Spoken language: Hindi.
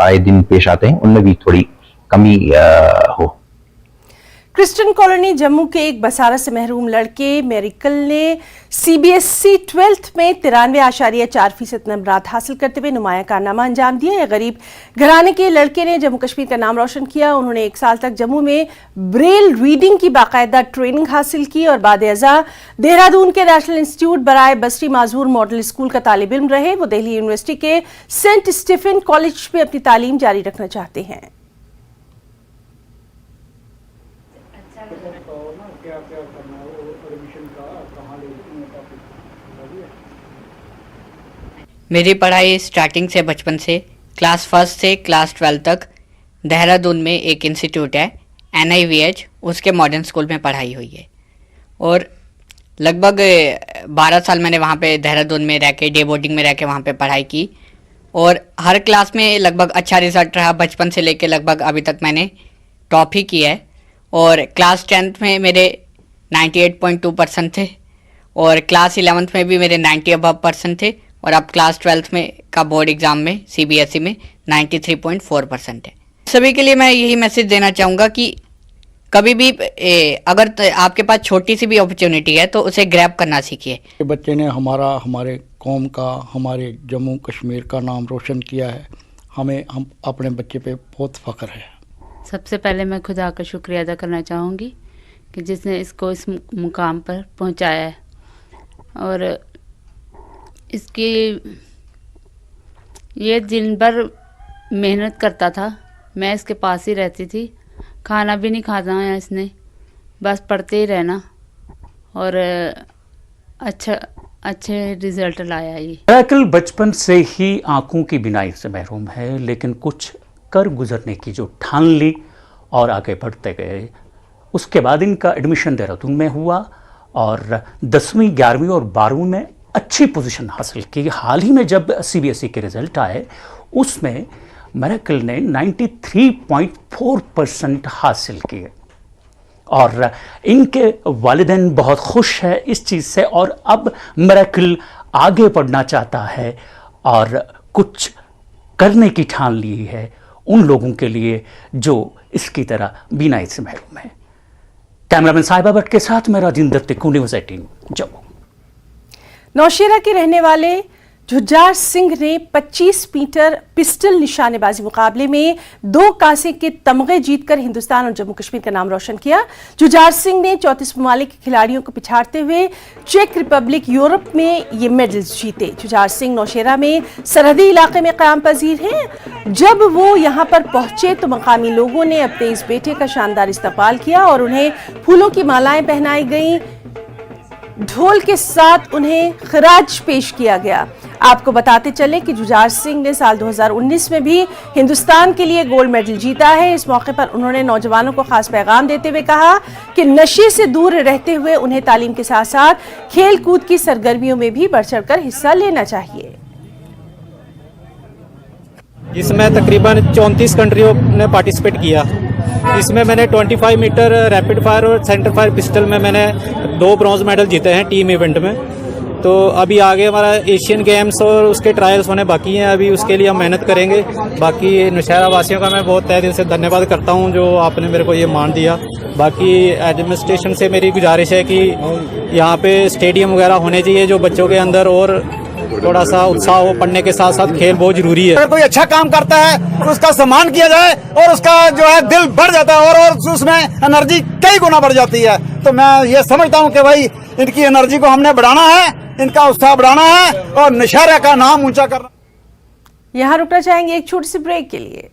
आए दिन पेश आते हैं उनमें भी थोड़ी कमी हो। क्रिश्चियन कॉलोनी जम्मू के एक बसारा से महरूम लड़के मेरिकल ने सीबीएसई 12th में 93.4% नंबरात हासिल करते हुए नुमाया कारनामा अंजाम दिया। यह गरीब घराने के लड़के ने जम्मू कश्मीर का नाम रोशन किया। उन्होंने 1 साल तक जम्मू में ब्रेल रीडिंग की बाकायदा ट्रेनिंग हासिल की और बाद अज़ा देहरादून के नेशनल इंस्टीट्यूट बराए बसरी माजूर मॉडल स्कूल का तालिब इल्म रहे। वो दिल्ली यूनिवर्सिटी के सेंट स्टीफन कॉलेज में अपनी तालीम जारी रखना चाहते हैं। मेरी पढ़ाई स्टार्टिंग से बचपन से क्लास 1 से क्लास 12 तक देहरादून में एक इंस्टीट्यूट है NIVH, उसके मॉडर्न स्कूल में पढ़ाई हुई है और लगभग 12 साल मैंने वहाँ पे देहरादून में रह के डे बोर्डिंग में रह के वहाँ पे पढ़ाई की और हर क्लास में लगभग अच्छा रिजल्ट रहा। बचपन से लेके लगभग अभी तक मैंने टॉप ही किया है और क्लास 10th में मेरे 98.2% थे और क्लास 11th में भी मेरे 90 अबव परसेंट थे और अब क्लास 12th में का बोर्ड एग्ज़ाम में CBSE में 93.4% है। सभी के लिए मैं यही मैसेज देना चाहूँगा कि कभी भी अगर आपके पास छोटी सी भी अपॉर्चुनिटी है तो उसे ग्रैब करना सीखिए। बच्चे ने हमारे कौम का, हमारे जम्मू कश्मीर का नाम रोशन किया है। हम अपने बच्चे पे बहुत फ़ख्र है। सबसे पहले मैं खुदा का शुक्रिया अदा करना चाहूँगी कि जिसने इसको इस मुकाम पर पहुँचाया है और इसकी ये दिन भर मेहनत करता था। मैं इसके पास ही रहती थी, खाना भी नहीं खाता है इसने, बस पढ़ते ही रहना और अच्छे रिजल्ट लाया ये। मेरिकल बचपन से ही आंखों की बीनाई से महरूम है, लेकिन कुछ कर गुजरने की जो ठान ली और आगे बढ़ते गए। उसके बाद इनका एडमिशन देहरादून में हुआ और 10वीं 11वीं और 12वीं में अच्छी पोजीशन हासिल की। हाल ही में जब CBSE के रिजल्ट आए उसमें मेरिकल ने 93.4% हासिल किए और इनके वालिदैन बहुत खुश है इस चीज़ से और अब मेरिकल आगे बढ़ना चाहता है और कुछ करने की ठान ली है उन लोगों के लिए जो इसकी तरह बीनाई से महरूम है। कैमरामैन साहिबा भट्ट के साथ मैं राजेंद्र तिक्कू, न्यूज़ 18 जम्मू। नौशेरा के रहने वाले जुझार सिंह ने 25 मीटर पिस्टल निशानेबाजी मुकाबले में 2 कांसे के तमगे जीतकर हिंदुस्तान और जम्मू कश्मीर का नाम रोशन किया। जुझार सिंह ने 34 ममालिक के खिलाड़ियों को पिछाड़ते हुए चेक रिपब्लिक, यूरोप में ये मेडल्स जीते। जुझार सिंह नौशेरा में सरहदी इलाके में क़याम पजीर हैं। जब वो यहाँ पर पहुंचे तो मकामी लोगों ने अपने इस बेटे का शानदार इस्तकबाल किया और उन्हें फूलों की मालाएं पहनाई गईं। ढोल के साथ उन्हें खिराज पेश किया गया। आपको बताते चले कि जुझार सिंह ने साल 2019 में भी हिंदुस्तान के लिए गोल्ड मेडल जीता है। इस मौके पर उन्होंने नौजवानों को खास पैगाम देते हुए कहा कि नशे से दूर रहते हुए उन्हें तालीम के साथ साथ खेल कूद की सरगर्मियों में भी बढ़ चढ़कर हिस्सा लेना चाहिए। इसमें तकरीबन 34 कंट्रियों ने पार्टिसिपेट किया। इसमें मैंने 25 मीटर रैपिड फायर और सेंटर फायर पिस्टल में मैंने 2 ब्रॉन्ज मेडल जीते हैं टीम इवेंट में। तो अभी आगे हमारा एशियन गेम्स और उसके ट्रायल्स होने बाकी हैं, अभी उसके लिए हम मेहनत करेंगे। बाकी नौशेरा वासियों का मैं बहुत तहे दिल से धन्यवाद करता हूं जो आपने मेरे को ये मान दिया। बाकी एडमिनिस्ट्रेशन से मेरी गुजारिश है कि यहाँ पे स्टेडियम वगैरह होने चाहिए जो बच्चों के अंदर और थोड़ा सा उत्साह हो। पढ़ने के साथ साथ खेल बहुत जरूरी है। अगर कोई अच्छा काम करता है तो उसका सम्मान किया जाए और उसका जो है दिल बढ़ जाता है और उसमें एनर्जी कई गुना बढ़ जाती है। तो मैं ये समझता हूँ कि भाई इनकी एनर्जी को हमने बढ़ाना है, इनका उत्साह बढ़ाना है और नौशेरा का नाम ऊंचा करना। यहाँ रुकना चाहेंगे एक छोटी सी ब्रेक के लिए।